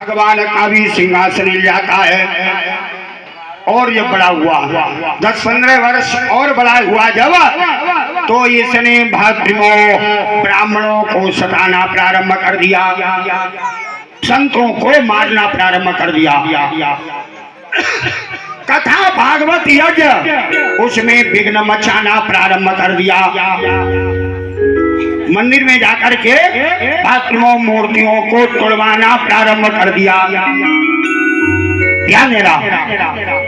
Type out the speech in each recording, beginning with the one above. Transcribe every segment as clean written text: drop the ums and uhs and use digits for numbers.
भगवान का भी सिंहासन हिल जाता है और ये बड़ा हुआ 10-15 वर्ष और बड़ा हुआ जब तो इसने भातृओं ब्राह्मणों को सताना प्रारंभ कर दिया, संतों को मारना प्रारंभ कर दिया। कथा भागवत यज्ञ उसमें विघ्न मचाना प्रारंभ कर दिया। मंदिर में जाकर के भातृओं मूर्तियों को तोड़वाना प्रारंभ कर दिया। ध्यान देना,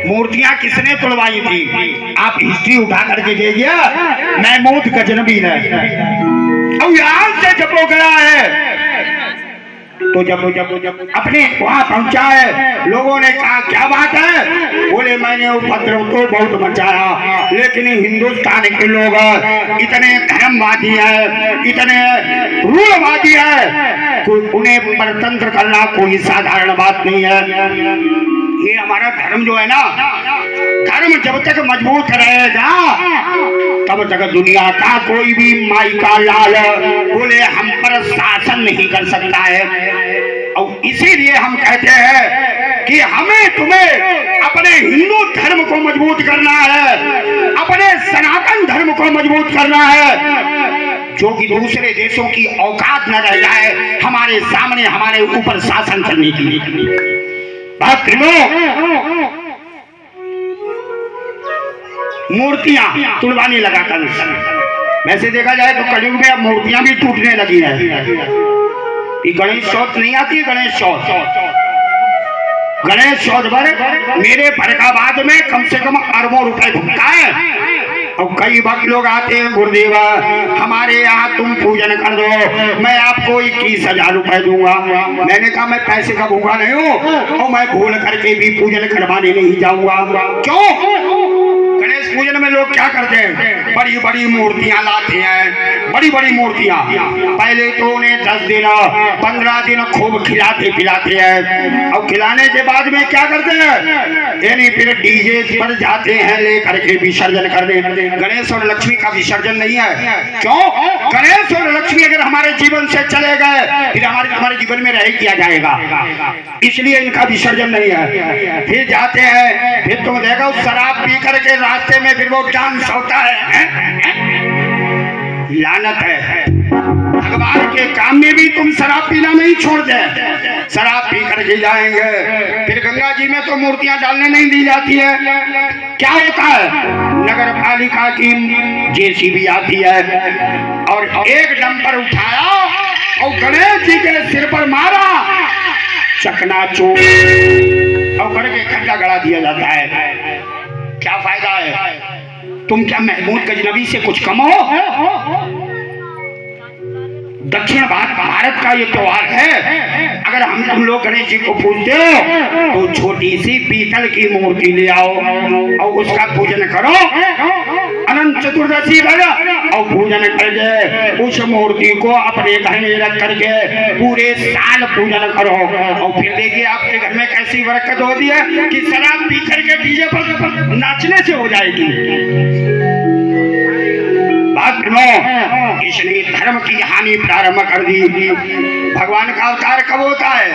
मूर्तियां किसने तोड़वाई थी? आप हिस्ट्री उठा करके देखिए, महमूद गजनबी ने। अब यहां से जब वो गया है तो जब अपने वहां पहुंचा है, लोगों ने कहा क्या बात है? बोले मैंने उपद्रव तो बहुत मचाया, लेकिन हिंदुस्तान के लोग इतने धर्मवादी हैं, इतने रूढ़वादी हैं, उन्हें परतंत्र करना कोई साधारण बात नहीं है। ये हमारा धर्म जो है ना, धर्म जब तक मजबूत रहेगा तब तक दुनिया का कोई भी माई का लाल बोले हम पर शासन नहीं कर सकता है। और इसीलिए हम कहते हैं कि हमें तुम्हें अपने हिंदू धर्म को मजबूत करना है, अपने सनातन धर्म को मजबूत करना है, जो कि दूसरे देशों की औकात न रह जाए हमारे सामने हमारे ऊपर शासन करने के लिए। मूर्तियां तुड़वाने लगा कर, वैसे देखा जाए तो कलयुग में अब मूर्तियां भी टूटने लगी है। ये गणेश चौथ नहीं आती, गणेश चौथ पर मेरे फरकाबाद में कम से कम अरबों रुपए घूमता है। और कई वक्त लोग आते हैं, गुरुदेव हमारे यहाँ तुम पूजन कर दो, मैं आपको 21,000 रुपए दूंगा। मैंने कहा मैं पैसे का भूखा नहीं हूँ और मैं भूल करके भी पूजन करवाने नहीं जाऊंगा। क्यों? गणेश पूजन में लोग क्या करते हैं? बड़ी बड़ी मूर्तियां लाते हैं, बड़ी बड़ी मूर्तियां। पहले तो उन्हें 10 दिन 15 दिन खूब खिलाते पिलाते हैं, और खिलाने के बाद में क्या करते हैं? यानी फिर डीजे पर जाते हैं लेकर के विसर्जन करने। गणेश और लक्ष्मी का विसर्जन नहीं है। क्यों? गणेश और लक्ष्मी अगर हमारे जीवन से चले गए फिर हमारे जीवन में रह किया जाएगा, इसलिए इनका विसर्जन नहीं है। फिर जाते हैं, फिर तुम देखो शराब पी करके रास्ते में फिर वो डांस होता है। लानत है, भगवान के काम में भी तुम शराब पीना नहीं छोड़ दे। शराब पी करके जाएंगे, फिर गंगा जी में तो मूर्तियां डालने नहीं दी जाती है। क्या होता है? नगर पालिका की जेसीबी आती है और एक डंपर उठाया और गणेश जी के सिर पर मारा, चकनाचूर और करके खड्डा गड़ा दिया जाता है। क्या फायदा है? तुम क्या महमूद गजनबी से कुछ कम हो? दक्षिण भारत का ये त्योहार है। अगर हम लोग गणेश जी को पूजते हो तो छोटी सी पीतल की मूर्ति ले आओ और उसका पूजन करो। अनंत चतुर्दशी और पूजन करके उस मूर्ति को अपने घर में रख करके पूरे साल पूजन करो। और फिर देखिए आपके घर में कैसी बरकत होती है कि शराब पी करके डीजे पर नाचने से हो जाएगी। इसने धर्म की हानि प्रारंभ कर दी। भगवान का अवतार कब होता है?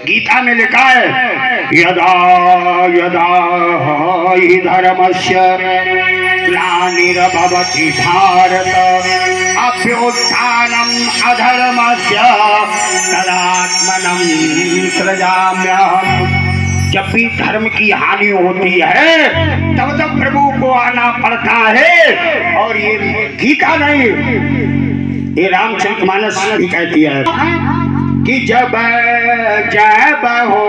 गीता में लिखा है यदा यदा हि धर्मस्य ग्लानिर्भवति भारत अभ्युत्थानम् अधर्मस्य तदात्मनं सृजाम्यहम्। जब भी धर्म की हानि होती है तब तब प्रभु को आना पड़ता है। और ये गीता नहीं, ये रामचरितमानस भी कहती है कि जब जब हो